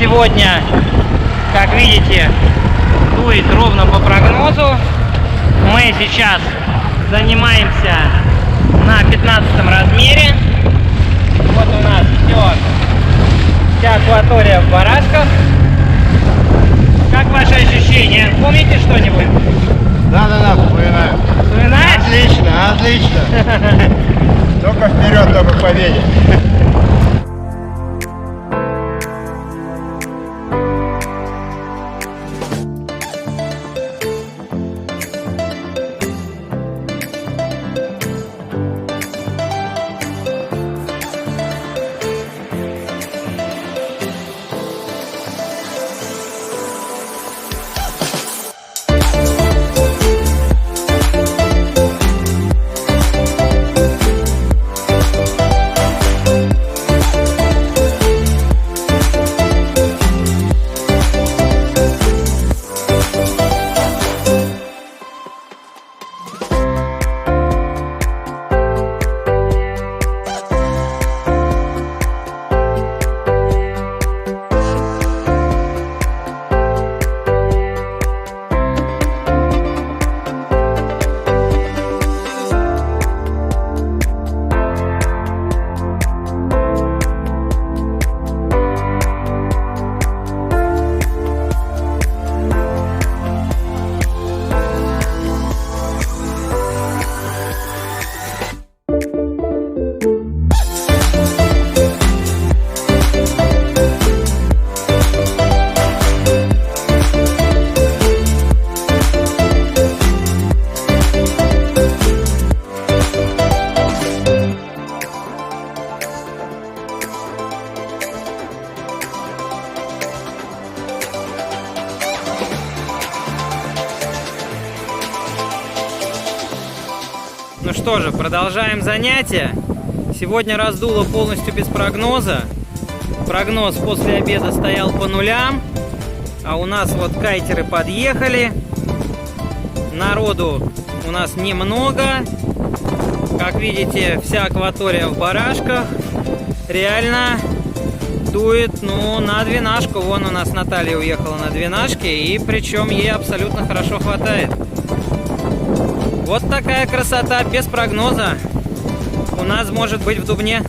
сегодня, как видите, дует ровно по прогнозу. Мы сейчас занимаемся на 15 размере. Вот у нас вся акватория в барашках. Как ваши ощущения? Помните что-нибудь? Да, вспоминаю. Вспоминаешь? Отлично. Только вперед, только к победе. Ну что же, продолжаем занятия. Сегодня раздуло полностью без прогноза. Прогноз после обеда стоял по нулям. А у нас вот кайтеры подъехали. Народу у нас немного. Как видите, вся акватория в барашках. Реально дует, ну, на двенашку. Вон у нас Наталья уехала на двенашке. И причем ей абсолютно хорошо хватает. Вот такая красота без прогноза у нас может быть в Дубне.